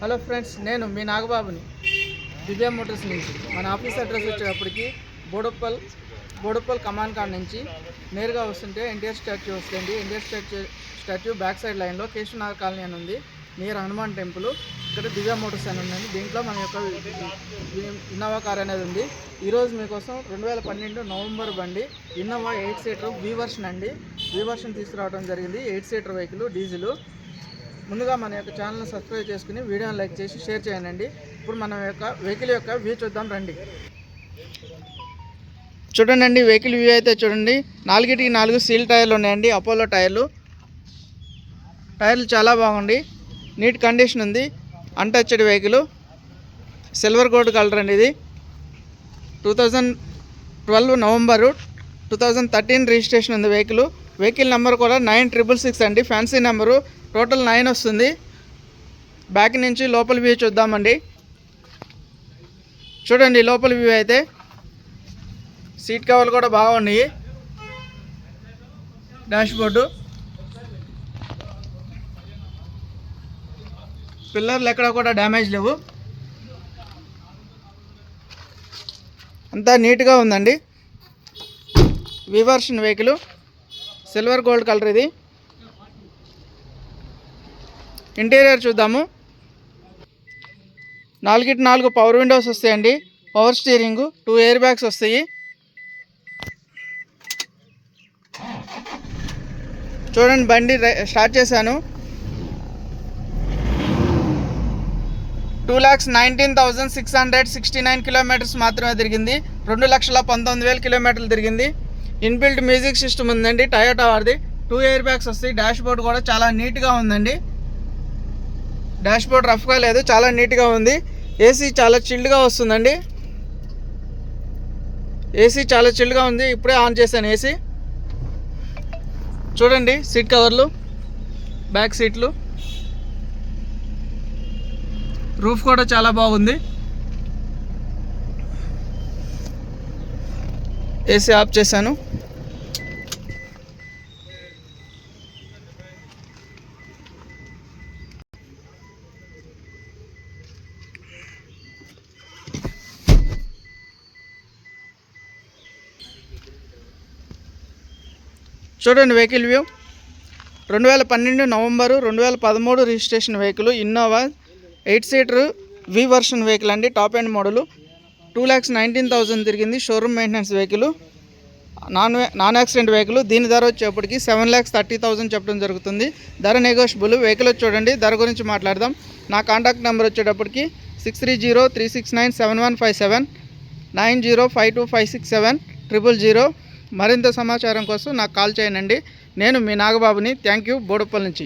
Hello friends, నేను మీ నాగబాబుని దివ్య Motors నుంచి. మన ఆఫీస్ అడ్రస్ వచ్చేటప్పటికి బోడుప్పల్ కమాన్ కాడ నుంచి నేరుగా వస్తుంటే ఎన్టీఆర్ స్టాచ్యూ వస్తుంది. ఎన్టీఆర్ స్టాచ్యూ బ్యాక్ సైడ్ లైన్లో కేశవనగర్ కాలనీ అని ఉంది, నియర్ హనుమాన్ టెంపుల్. ఇక్కడ దివ్య మోటార్స్ అని ఉందండి. దీంట్లో మన యొక్క ఇన్నోవా కార్ అనేది ఉంది. ఈరోజు మీకోసం 2012 నవంబర్ బండి ఇన్నోవా 8 సీటర్ వి వర్షన్ అండి. వి వర్షన్ తీసుకురావడం జరిగింది. 8 సీటర్ వెహికల్, డీజిల్. ముందుగా మన యొక్క ఛానల్ని సబ్స్క్రైబ్ చేసుకుని వీడియోని లైక్ చేసి షేర్ చేయండి. ఇప్పుడు మన యొక్క వెహికల్ యొక్క వ్యూ చూద్దాం రండి. చూడండి, వెహికల్ వ్యూ అయితే చూడండి. 4 సీల్ టైర్లు ఉన్నాయండి, అపోలో టైర్లు. టైర్లు చాలా బాగుంది, నీట్ కండిషన్ ఉంది. Untouched vehicle, silver gold colour అండి. ఇది 2012 నవంబరు 2013 రిజిస్ట్రేషన్ ఉంది వెహికల్. వెహికల్ నెంబర్ కూడా 9666 అండి, ఫ్యాన్సీ నెంబరు. టోటల్ 9 వస్తుంది. బ్యాక్ నుంచి లోపల వ్యూ చూద్దామండి. చూడండి లోపల వ్యూ అయితే. సీట్ కవర్లు కూడా బాగున్నాయి. డాష్ బోర్డు, పిల్లర్లు ఎక్కడ కూడా డ్యామేజ్ లేవు, అంతా నీట్గా ఉందండి. వి version vehicle, silver gold colour. ఇది ఇంటీరియర్ చూద్దాము. 4 పవర్ విండోస్ వస్తాయండి, పవర్ స్టీరింగు, 2 ఎయిర్ బ్యాగ్స్ వస్తాయి. చూడండి, బండి స్టార్ట్ చేశాను. 2,19,669 కిలోమీటర్స్ మాత్రమే తిరిగింది. 2,19,000 కిలోమీటర్లు తిరిగింది. ఇన్బిల్ట్ మ్యూజిక్ సిస్టమ్ ఉందండి, టయోటా వారిది. 2 ఎయిర్ బ్యాగ్స్ వస్తాయి. డాష్ బోర్డ్ కూడా చాలా నీట్గా ఉందండి. డాష్ బోర్డ్ రఫ్గా లేదు, చాలా నీట్గా ఉంది. ఏసీ చాలా చిల్డ్గా వస్తుందండి. ఏసీ చాలా చిల్డ్గా ఉంది. ఇప్పుడే ఆన్ చేశాను ఏసీ. చూడండి సీట్ కవర్లు, బ్యాక్ సీట్లు, రూఫ్ కూడా చాలా బాగుంది. ఏసీ ఆఫ్ చేశాను. చూడండి vehicle view. 2012 November 2013 registration vehicle, Innova 8 seater V version vehicle అండి. Top end model. 2,19,000 తిరిగింది. Showroom maintenance vehicle, non accident vehicle. దీని ధర వచ్చేప్పటికి 7,30,000 చెప్పడం జరుగుతుంది. ధర నెగోషియబుల్. వెహికల్ చూడండి, ధర గురించి మాట్లాడదాం. నా కాంటాక్ట్ నెంబర్ వచ్చేటప్పటికి 6303697157, 9052567000. మరింత సమాచారం కోసం నాకు కాల్ చేయండి. నేను మీ నాగబాబుని. Thank you. బోడుప్పల్ నుంచి.